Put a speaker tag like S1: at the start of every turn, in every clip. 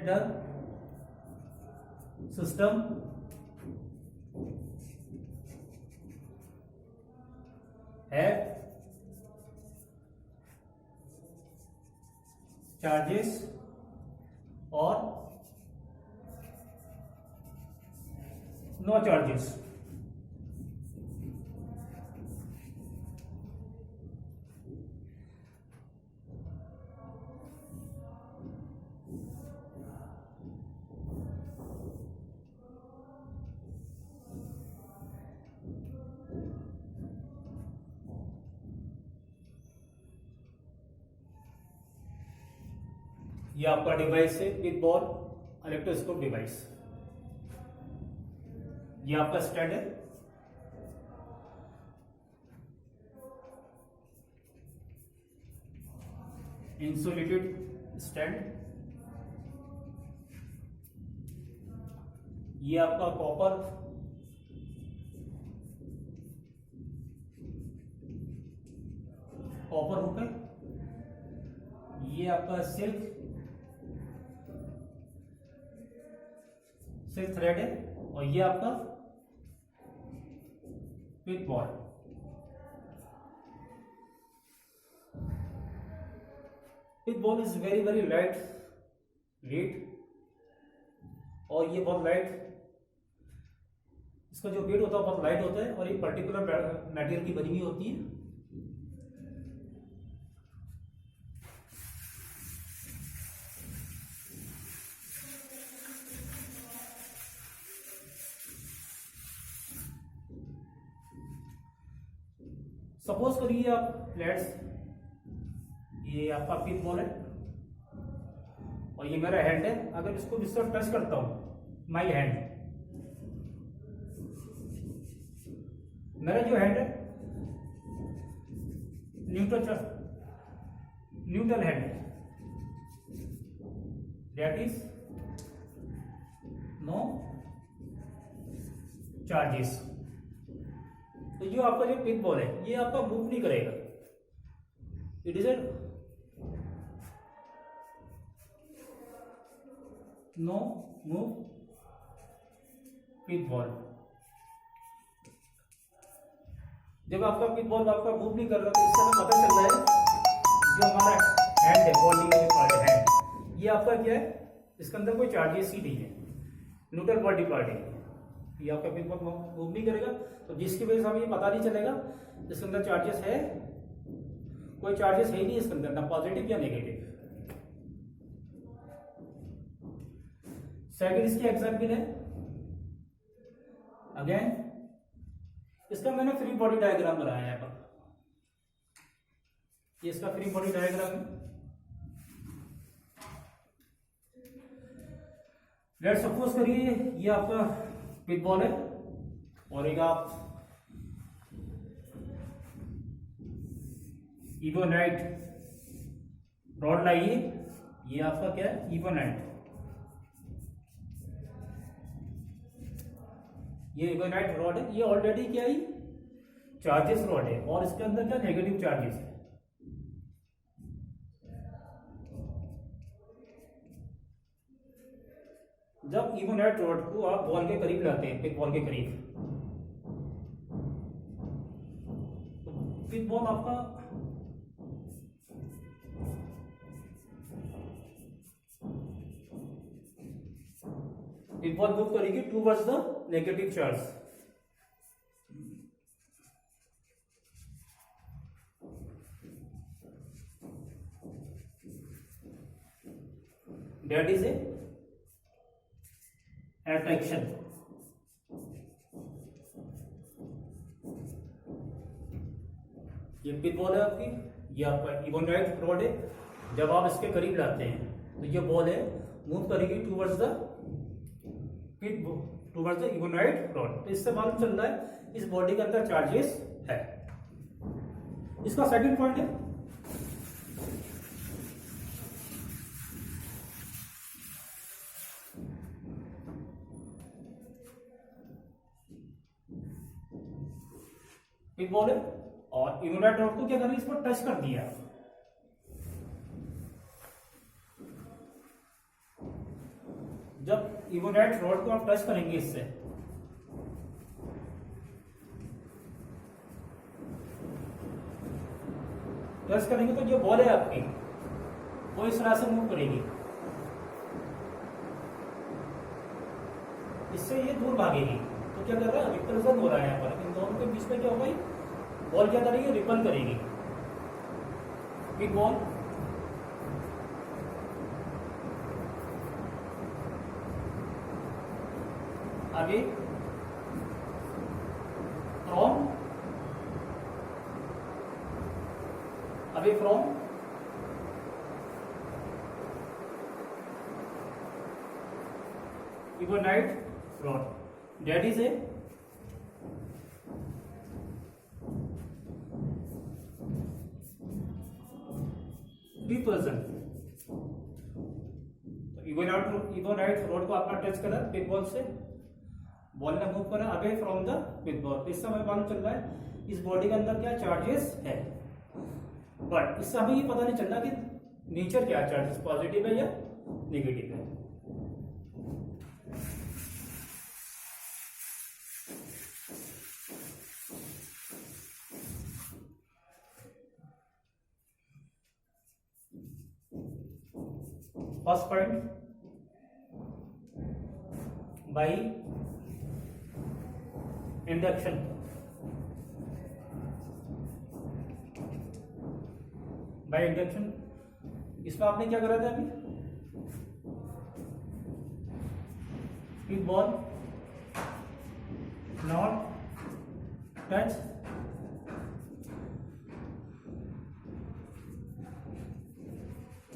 S1: Centre system have charges और no charges. ये आपका डिवाइस है पिक बॉल इलेक्ट्रोस्कोप डिवाइस। ये आपका स्टैंड है। Insulated stand. ये आपका कॉपर हुक है। ये आपका सिल्क थ्रेड है। और ये आपका pick ball. Pick ball is very very light weight और ये बहुत लाइट, इसका जो वेट होता है बहुत लाइट होता है और ये पर्टिकुलर मटेरियल की बनी हुई होती है। सपोज करिए आप प्लेट्स, ये आपका पिक बॉल है और ये मेरा हैंड है। अगर इसको जिससे टच करता हूं, माई हैंड, मेरा जो हैंड है न्यूट्रल हैंड है, दैट इज नो चार्जेस। तो जो आपका जो पिक बॉल है ये आपका मूव नहीं करेगा। It is a no move pick ball. जब आपका पिक बॉल आपका मूव नहीं कर रहा तो इससे हमें पता चल रहा है जो हमारा हैंड है, बॉडी का पार्ट है हैंड, ये आपका क्या है, इसके अंदर कोई चार्जेस ही नहीं है, न्यूट्रल बॉडी पार्ट है। ये आपका पिक बॉल मूव नहीं करेगा तो जिसकी वजह से हमें ये पता नहीं चलेगा इसके अंदर चार्जेस है, कोई चार्जेस है ही नहीं इसके अंदर, ना पॉजिटिव या नेगेटिव। सेकंड इसकी एग्जांपल है, अगेन इसका मैंने फ्री बॉडी डायग्राम बनाया है। यहाँ पर ये इसका फ्री बॉडी डायग्राम है। लेट्स सपोज करिए ये आपका पिक बॉल है और एक आप इवोनाइट रॉड लाइए। ये आपका क्या है, इवोनाइट। ये इवोनाइट रॉड है, ये ऑलरेडी क्या है, चार्जेस रॉड है और इसके अंदर क्या नेगेटिव चार्जेस है। जब इवोनाइट रॉड को आप बॉल के करीब लाते हैं, पिक बॉल के करीब, तो पिक बॉल आपका पिक बॉल मूव करेगी towards the negative charge. That is A attraction. ये पिक बॉल है आपकी, ये आपका इवोनाइट रॉड है। जब आप इसके करीब लाते हैं तो ये बॉल है मूव करेगी towards the pith towards the ebonite rod. तो इससे मालूम चल रहा है इस बॉडी के अंदर चार्जेस है। इसका सेकंड पॉइंट है, पिक बॉल है और इवोनाइट रॉड को क्या करें, इस पर टच कर दिया। जब इवोनाइट रॉड को आप टच करेंगे इससे, टच करेंगे तो जो बॉल है आपकी वो इस तरह से मूव करेगी, इससे ये दूर भागेगी। तो क्या कर रहा है, रिपल्सन हो रहा है यहाँ पर। इन दोनों के बीच में क्या होगा, बॉल क्या करेगी, रिपल करेगी। बिग बॉल आगे from, away from, ebonite rod, that is a repulsion। तो इवोनाइट रॉड को आपने टच करा पिक बॉल से, बॉल ने मूव करा away from the pick ball. इससे हमें मालूम चल रहा है इस बॉडी के अंदर क्या चार्जेस है, बट इससे हमें ये पता नहीं चल रहा कि नेचर क्या है, चार्जेस पॉजिटिव है या नेगेटिव है। First point, by induction. By induction इसमें आपने क्या करा था अभी, pith ball not touch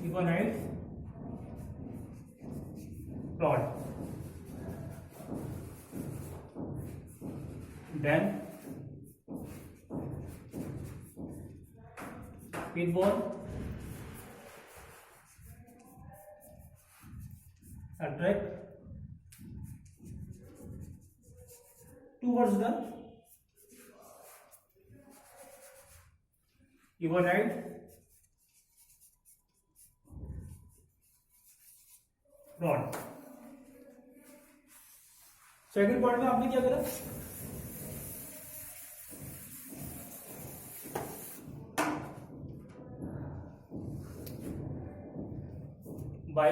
S1: ebonite rod, then pin ball attract towards the iwonite rod। Second point में आपने क्या करा, by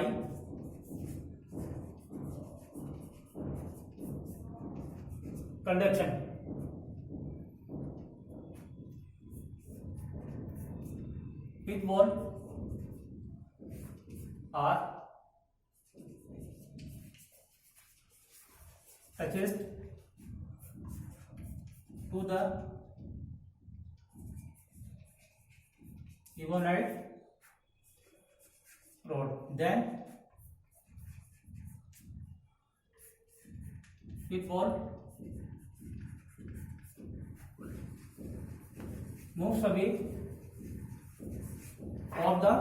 S1: conduction pith ball are touches to the iwonite rod, then pick ball moves away from the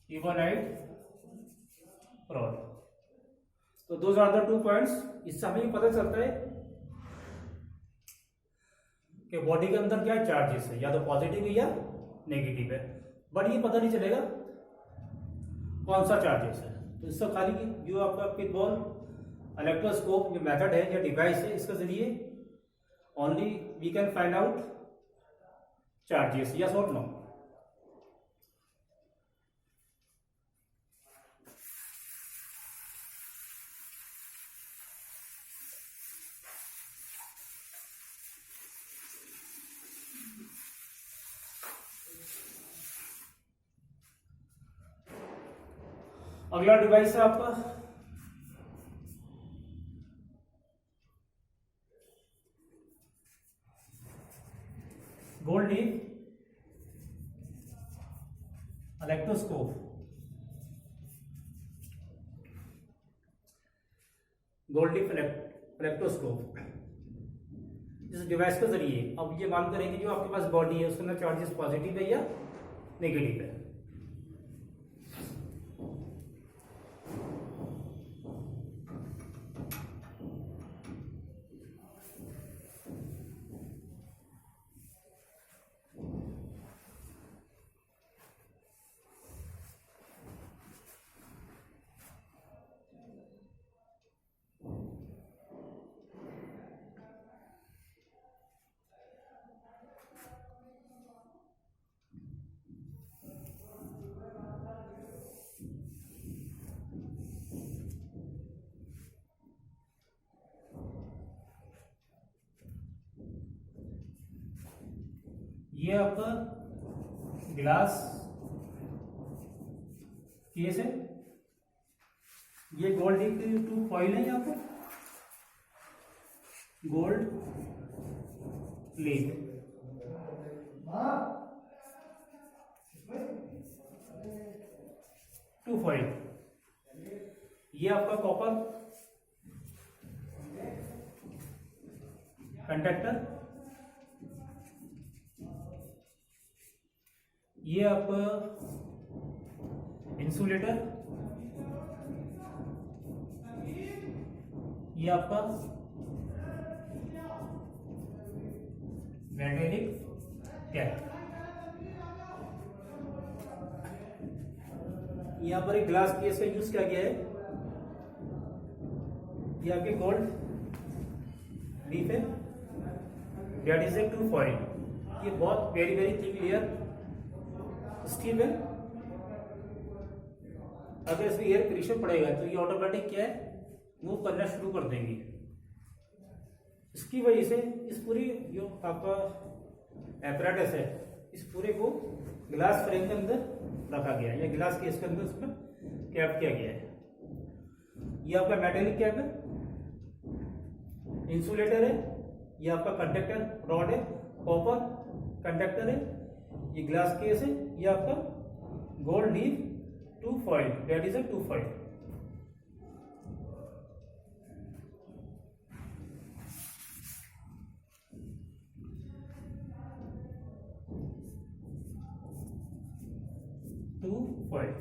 S1: ebonite rod. तो those are the two points. इससे हमें पता चलता है कि बॉडी के अंदर क्या चार्जेस है, या तो पॉजिटिव है या नेगेटिव है, बट ये पता नहीं चलेगा कौन सा चार्जेस है। तो इससे खाली जो आपका पिक बॉल इलेक्ट्रोस्कोप जो मेथड है या डिवाइस है, इसके जरिए only we can find out charges, yes और नो। अगला डिवाइस है आपका gold leaf electroscope. Gold leaf electroscope, इस डिवाइस के जरिए अब ये मान करेंगे जो आपके पास बॉडी है उसके अंदर चार्जेस पॉजिटिव है या नेगेटिव है। ये आपका ग्लास केस है, ये गोल्ड टू फॉइल है, यहाँ पर गोल्ड प्लेट, टू फॉइल। ये आपका कॉपर कंडक्टर, ये आपका इंसुलेटर, ये आपका मेटेलिक कैप। यहाँ पर एक ग्लास केस का यूज किया गया है, ये आपके गोल्ड लीफ है, that is a two foil. ये बहुत very very thick layer steel है, अगर इसमें एयर प्रेशर पड़ेगा तो ये ऑटोमेटिक क्या है, मूव करना शुरू कर देंगे। इसकी वजह से इस पूरी जो आपका एपरेटस है, इस पूरे को ग्लास फ्रेम के अंदर रखा गया है, या ग्लास केस के अंदर उसमें कैप किया गया है। ये आपका मेटेलिक कैप है, इंसुलेटर है, ये आपका कंडक्टर रॉड है, कॉपर कंडक्टर है, ये ग्लास केस है, ये आपका gold leaf two foil, that is a two foil. Two foil.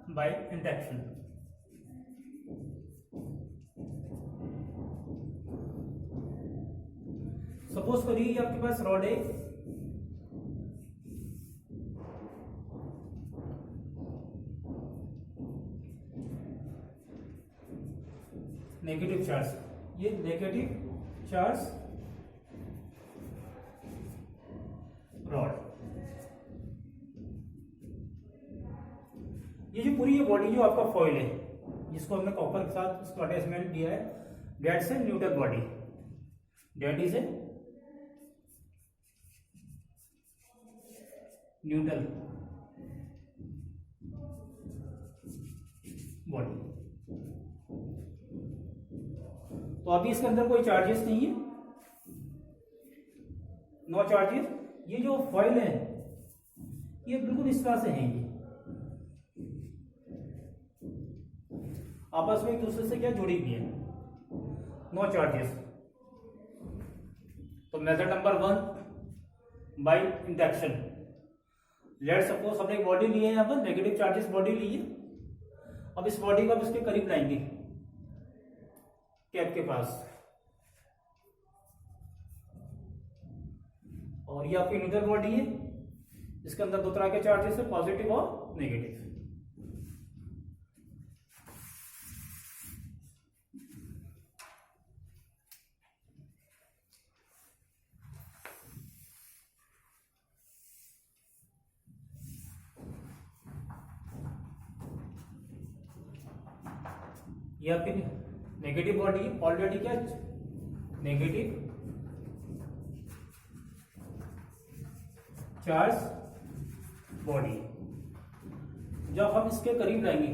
S1: By induction. Suppose करिए आपके पास रॉड है, नेगेटिव चार्ज, ये नेगेटिव चार्ज रॉड। ये जो पूरी ये बॉडी जो आपका फॉइल है, जिसको हमने कॉपर के साथ इसको अटैचमेंट दिया है, that's a neutral body, that is a neutral body. तो अभी इसके अंदर कोई चार्जेस नहीं है, नो चार्जेस। ये जो फॉइल है ये बिल्कुल इस तरह से है, ये आपस में एक दूसरे से क्या जुड़ी हुई है, नो चार्जेस। तो method number 1 by induction. Let suppose हमने एक बॉडी ली है, यहाँ पर नेगेटिव चार्जेस बॉडी ली है। अब इस बॉडी को आप इसके करीब लाएंगे कैप के पास, और ये आपकी न्यूट्रल बॉडी है, इसके अंदर दो तरह के चार्जेस है, पॉजिटिव और नेगेटिव। ये आपकी नेगेटिव बॉडी ऑलरेडी क्या, नेगेटिव चार्ज बॉडी। जब हम इसके करीब लाएंगे,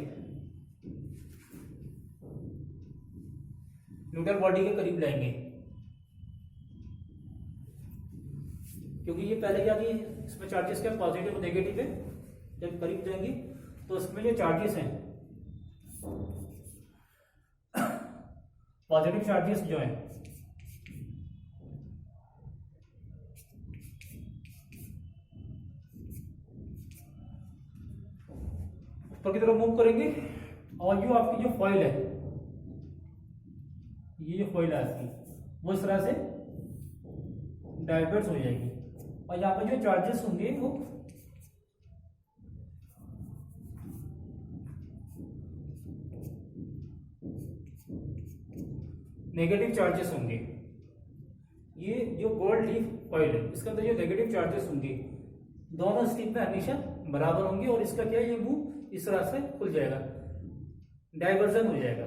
S1: न्यूट्रल बॉडी के करीब लाएंगे, क्योंकि ये पहले क्या कि इसमें चार्जेस क्या पॉजिटिव और नेगेटिव है, जब करीब जाएंगे तो इसमें जो चार्जेस हैं, पॉजिटिव चार्जेस जो हैं ऊपर की तरफ मूव करेंगे, और जो आपकी जो फॉइल है, ये जो फॉइल है आपकी, वो इस तरह से डाइवर्स हो जाएगी। और यहाँ पर जो चार्जेस होंगे वो नेगेटिव चार्जेस होंगे। ये जो गोल्ड लीफ फॉइल है, इसके अंदर जो नेगेटिव चार्जेस होंगे दोनों स्ट्रिप में हमेशा बराबर होंगे, और इसका क्या है, ये मुंह इस तरह से खुल जाएगा, डाइवर्जन हो जाएगा।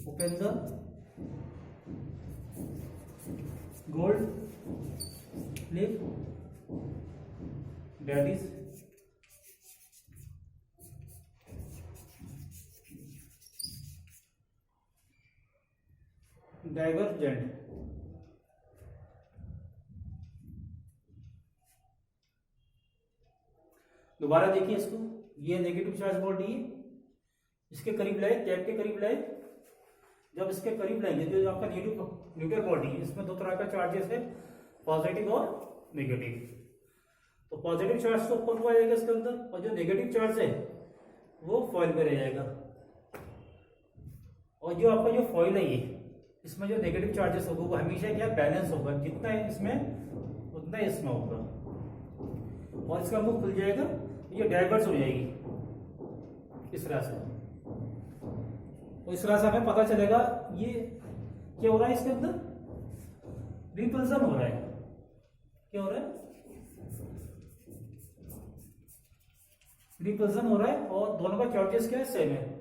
S1: Open the gold leaf, that is divergent. दोबारा देखिए इसको, ये नेगेटिव चार्ज बॉडी है, इसके करीब लाए, कैप के करीब लाए। जब इसके करीब लाएंगे, जो आपका न्यूट्रल बॉडी है, इसमें दो तरह का चार्जेस है, पॉजिटिव और नेगेटिव। तो पॉजिटिव चार्ज तो ऊपर को आएगा इसके अंदर, और जो नेगेटिव चार्ज है वो फॉइल में रह जाएगा। और जो आपका जो फॉइल है ये, इसमें जो नेगेटिव चार्जेस होगा वो हमेशा क्या बैलेंस होगा, जितना है इसमें उतना ही इसमें होगा, और इसका मुंह खुल जाएगा, ये डाइवर्स हो जाएगी इस तरह से। और इस तरह से हमें पता चलेगा ये क्या हो रहा है, इसके अंदर रिपल्सन हो रहा है। क्या हो रहा है, रिपल्सन हो रहा है, और दोनों का चार्जेस क्या है, सेम है।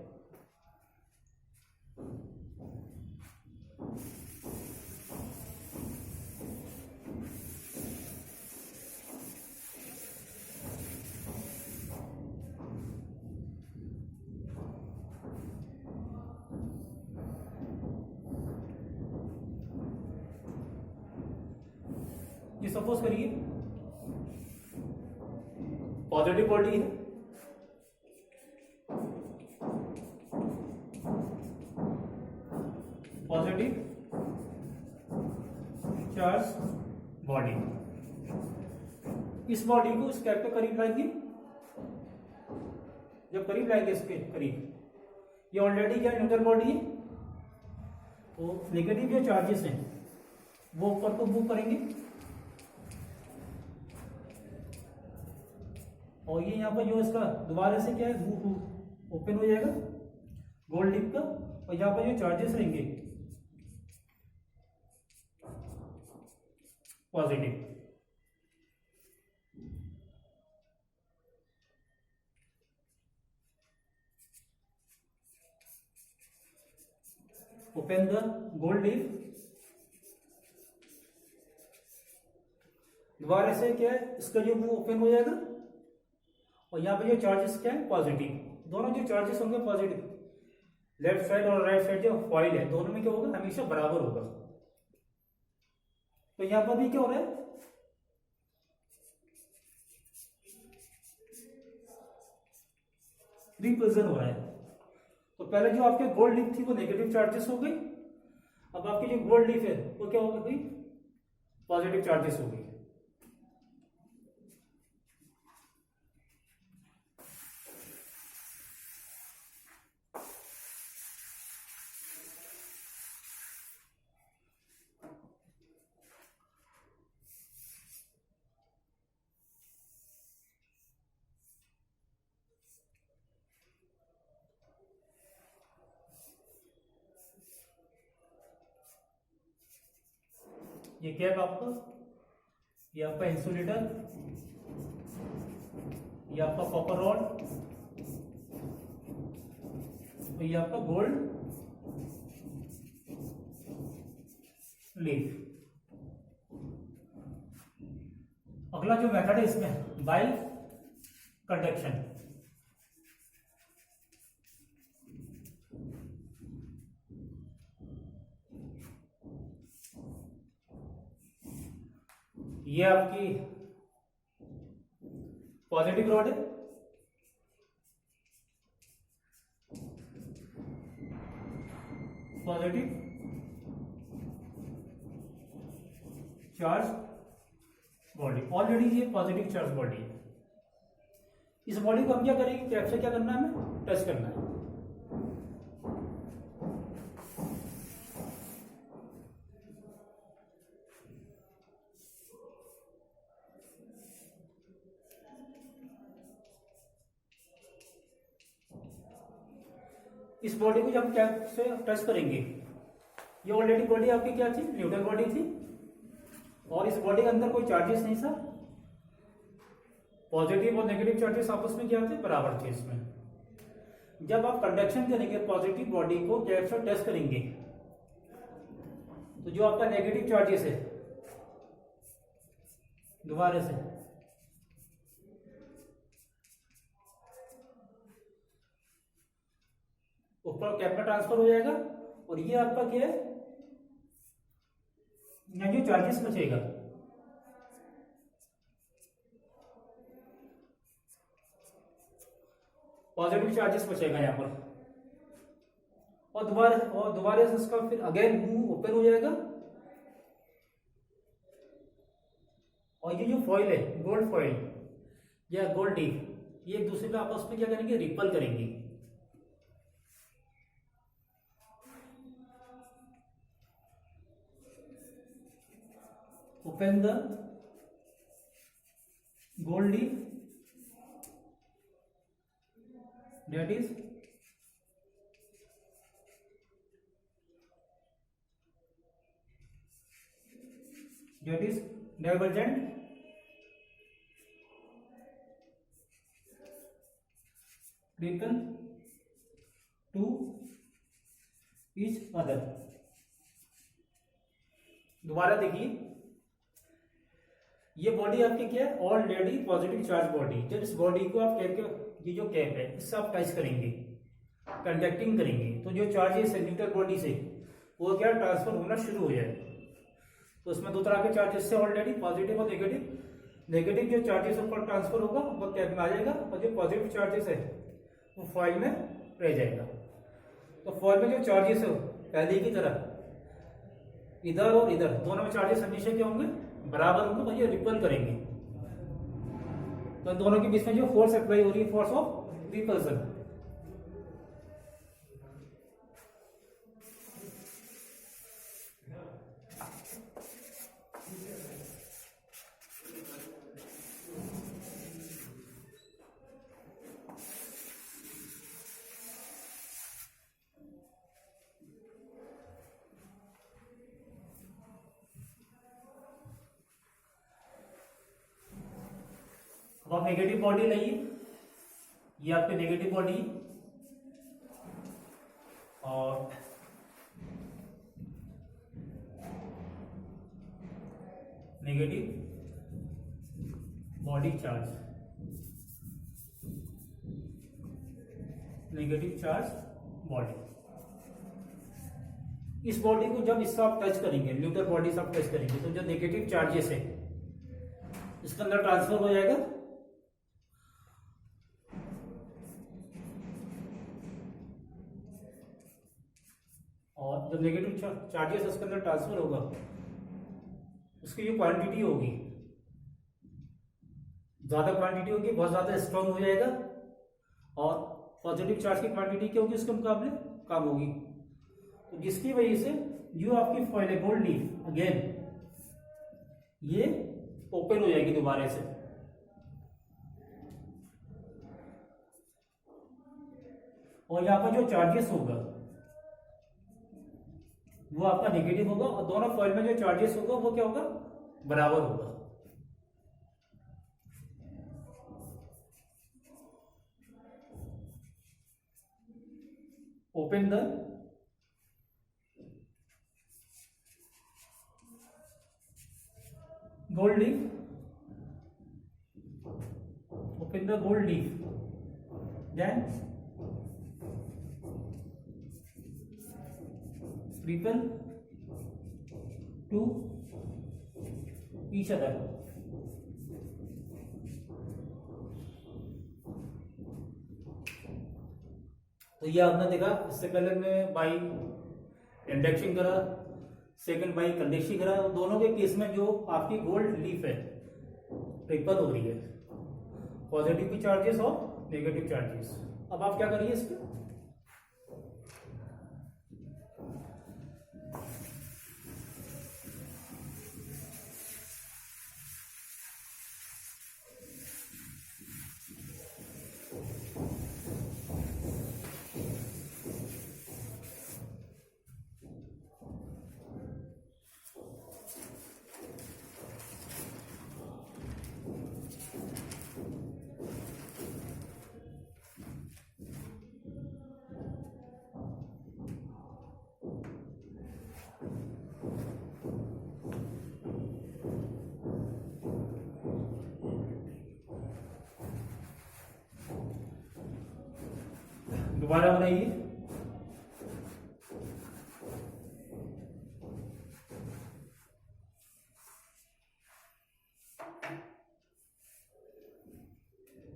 S1: ये सपोज करिए पॉजिटिव बॉडी है, पॉजिटिव चार्ज बॉडी। इस बॉडी को इस कैप के करीब लाएंगे, जब करीब लाएंगे इसके करीब, ये ऑलरेडी क्या न्यूट्रल बॉडी है, तो नेगेटिव जो चार्जेस हैं वो ऊपर को मूव करेंगे, और ये यहाँ पर जो इसका दोबारा से क्या है, मुंह ओपन हो जाएगा गोल्ड लीफ का, और यहाँ पर जो चार्जेस रहेंगे positive. Open the gold leaf, दोबारा से क्या है, इसका जो मुंह ओपन हो जाएगा, और यहाँ पे जो चार्जेस क्या है, पॉजिटिव। दोनों जो चार्जेस होंगे पॉजिटिव, लेफ्ट साइड और राइट साइड जो फॉइल है दोनों में क्या होगा, हमेशा बराबर होगा। तो यहाँ पर भी क्या हो रहा है, रिपल्सन हो रहा है। तो पहले जो आपके गोल्ड लीफ थी वो नेगेटिव चार्जेस हो गई, अब आपकी जो गोल्ड लीफ है वो क्या हो गई, पॉजिटिव चार्जेस हो गई। ये कैप आपका, ये आपका इंसुलेटर, ये आपका कॉपर रॉड, तो ये आपका गोल्ड लीफ। अगला जो मेथड है इसमें बाय कंडक्शन। ये आपकी पॉजिटिव रॉड है, पॉजिटिव चार्ज बॉडी, ऑलरेडी ये पॉजिटिव चार्ज बॉडी है। इस बॉडी को हम क्या करेंगे, कैप से क्या करना है, हमें टच करना है। इस बॉडी को जब हम कैप से टच करेंगे, ये ऑलरेडी बॉडी आपकी क्या थी, न्यूट्रल बॉडी थी, और इस बॉडी के अंदर कोई चार्जेस नहीं था। पॉजिटिव और नेगेटिव चार्जेस आपस में क्या थे, बराबर थे इसमें। जब आप कंडक्शन करेंगे पॉजिटिव बॉडी को कैप से टच करेंगे, तो जो आपका नेगेटिव चार्जेस है दोबारा से ऊपर कैप में ट्रांसफर हो जाएगा, और ये आपका क्या है, यहाँ जो चार्जेस बचेगा पॉजिटिव चार्जेस बचेगा यहाँ पर, और दोबारा से इसका फिर अगेन मुंह ओपन हो जाएगा, और ये जो फॉइल है गोल्ड फॉइल या गोल्ड लीफ, ये एक दूसरे का आपस में क्या करेंगे, रिपल करेंगे। Open the gold leaf, that is divergent repel to each other। दोबारा देखिए, ये बॉडी आपकी क्या है, ऑलरेडी पॉजिटिव चार्ज बॉडी। जब इस बॉडी को आप कैप के, ये जो कैप है इससे आप टच करेंगे, कंडक्टिंग करेंगे, तो जो चार्जेस है न्यूट्रल बॉडी से वो क्या ट्रांसफर होना शुरू हो जाएगा। तो उसमें दो तरह के चार्जेस है ऑलरेडी, पॉजिटिव और नेगेटिव। नेगेटिव जो चार्जेस ऊपर ट्रांसफर होगा वो कैप में आ जाएगा, और जो पॉजिटिव चार्जेस है वो फॉइल में रह जाएगा। तो फॉइल में जो चार्जेस है पहले की तरह इधर और इधर दोनों में चार्जेस हमेशा क्या होंगे, बराबर होंगे, और ये रिपल करेंगे। तो दोनों के बीच में जो फोर्स अप्लाई हो रही है, फोर्स ऑफ रिपल्सन। अब आप नेगेटिव बॉडी लाइए, ये आपकी नेगेटिव बॉडी, और negative body charge, negative charge body. इस बॉडी को जब इससे आप टच करेंगे, न्यूट्रल बॉडी से आप टच करेंगे, तो जो नेगेटिव चार्जेस है इसके अंदर ट्रांसफर हो जाएगा, और जब नेगेटिव चार्जेस उसके अंदर ट्रांसफर होगा, उसकी जो क्वांटिटी होगी, ज्यादा क्वांटिटी होगी, बहुत ज्यादा स्ट्रॉन्ग हो जाएगा, और पॉजिटिव चार्ज की क्वांटिटी क्या होगी उसके मुकाबले कम होगी। तो जिसकी वजह से जो आपकी फॉइल है गोल्ड लीफ, अगेन ये ओपन हो जाएगी दोबारा से, और यहाँ पर जो चार्जेस होगा वो आपका नेगेटिव होगा, और दोनों फॉइल में जो चार्जेस होगा वो क्या होगा, बराबर होगा। Open the gold leaf, open the gold leaf, then repel to each other। तो ये आपने देखा, इससे पहले मैं बाई इंडक्शन करा, सेकंड बाई कंडक्शन करा। दोनों के केस में जो आपकी गोल्ड लीफ है रिपल हो रही है, पॉजिटिव की चार्जेस और नेगेटिव चार्जेस। अब आप क्या करिए इसके, दोबारा बनाइए।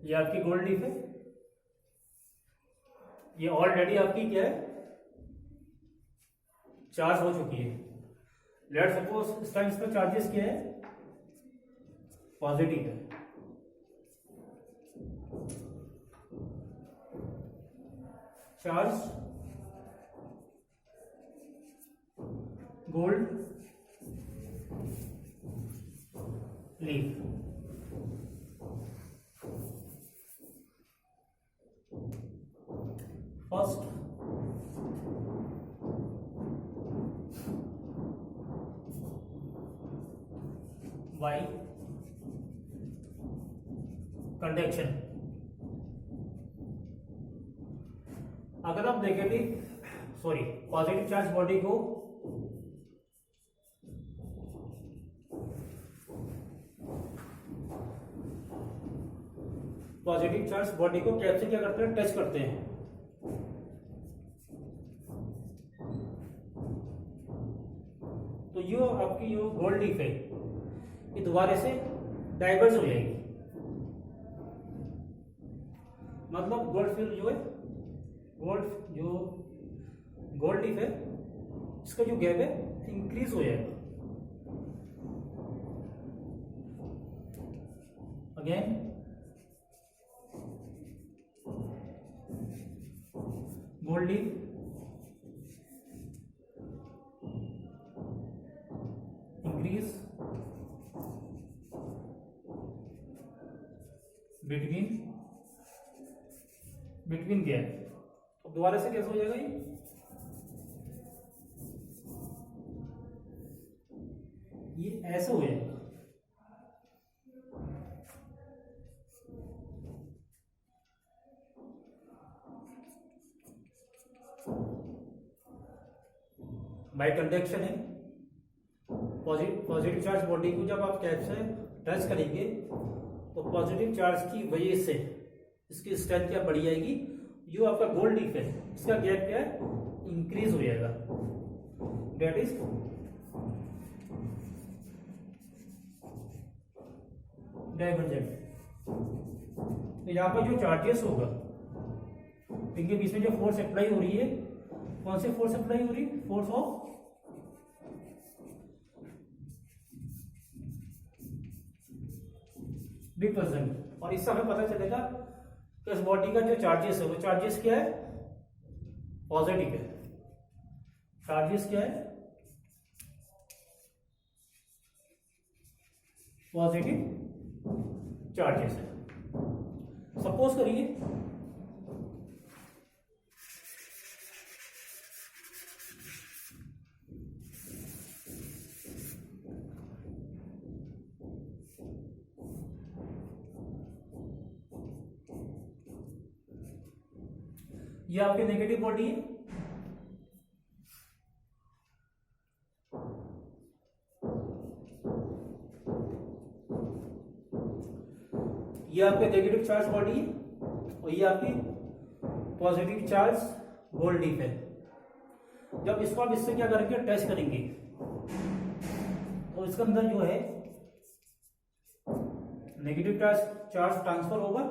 S1: ये आपकी गोल्ड लीफ है, ये ऑलरेडी आपकी क्या है, चार्ज हो चुकी है। लेट सपोज इस टाइम इसका चार्जेस क्या है, पॉजिटिव है। Charge gold leaf, first by conduction. अगर आप पॉजिटिव चार्ज बॉडी को कैप से क्या करते हैं, टच करते हैं, तो ये आपकी जो गोल्ड लीफ है ये दोबारा से डाइवर्स हो जाएगी। मतलब गोल्ड फिल जो है, गोल्ड लीफ है इसका जो गैप है इंक्रीज हो जाएगा। Again gold leaf increase between gap. तो दोबारा से कैसे हो जाएगा ये ऐसे हो जाएगा। बाय कंडक्शन है, पॉजिटिव चार्ज बॉडी को जब आप कैप से टच करेंगे तो पॉजिटिव चार्ज की वजह से इसकी स्ट्रेंथ क्या बढ़ जाएगी, जो आपका गोल्ड लीफ है इसका गैप क्या है, इंक्रीज हो जाएगा। That is divergent. तो यहाँ पर जो चार्जेस होगा, इनके बीच में जो फोर्स अप्लाई हो रही है, कौन सी फोर्स अप्लाई हो रही है, फोर्स ऑफ रिपल्सन। और इससे हमें पता चलेगा कि इस बॉडी का जो चार्जेस है वो चार्जेस क्या है, पॉजिटिव है। चार्जेस क्या है, पॉजिटिव चार्जेस है। सपोज करिए ये आपकी नेगेटिव बॉडी है, ये आपके नेगेटिव चार्ज बॉडी है और ये आपकी पॉजिटिव चार्ज गोल्ड लीफ है। जब इसको आप इससे क्या करेंगे, टच करेंगे तो इसके अंदर जो है नेगेटिव चार्ज ट्रांसफर होगा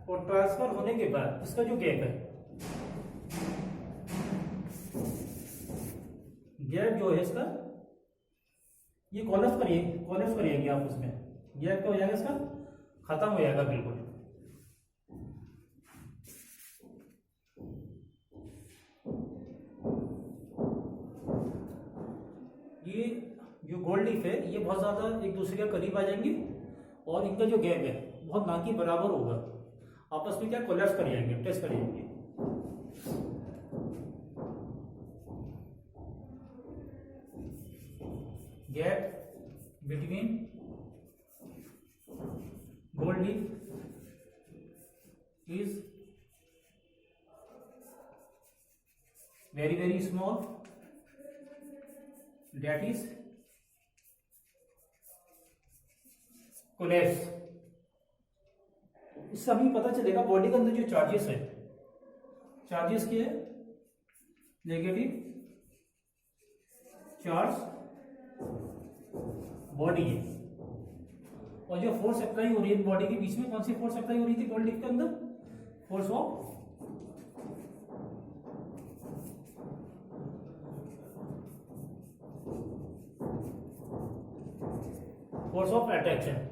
S1: और ट्रांसफर होने के बाद इसका जो गैप है, गैप जो है इसका ये कॉलेप्स करिएगा आप उसमें ये क्या हो जाएगा, इसका खत्म हो जाएगा बिल्कुल। ये जो गोल्ड लीफ है ये बहुत ज्यादा एक दूसरे के करीब आ जाएंगे और इनका जो गैप है बहुत ना के बराबर होगा, आपस में क्या कोलैप्स कर जाएंगे, टच कर जाएंगे। Gap between gold leaf is very very small, that is collapse। इससे हमें पता चलेगा बॉडी के अंदर जो चार्जेस है, चार्जेस क्या है, नेगेटिव चार्ज बॉडी है। और जो फोर्स अप्लाई हो रही है बॉडी के बीच में, कौन सी फोर्स अप्लाई हो रही थी गोल्ड लीफ के अंदर, फोर्स ऑफ अट्रैक्शन।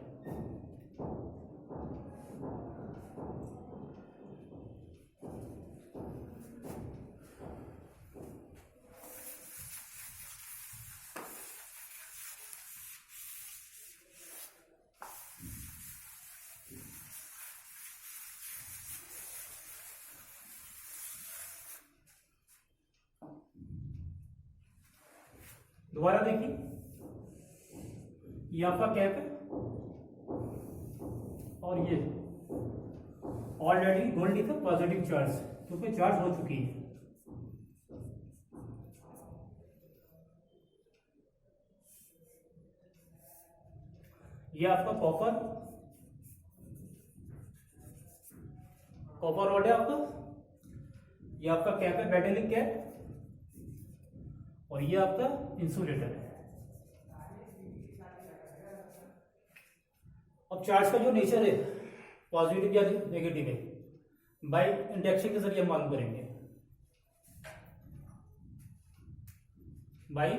S1: दोबारा देखिए, ये आपका कैप है और ये already gold leaf positive charge, क्योंकि चार्ज हो चुकी है। ये आपका कॉपर रॉड है आपका, ये आपका कैप है, मेटेलिक कैप, और ये आपका इंसुलेटर है। अब चार्ज का जो नेचर है पॉजिटिव या नेगेटिव है बाय इंडक्शन के जरिए मालूम करेंगे, बाय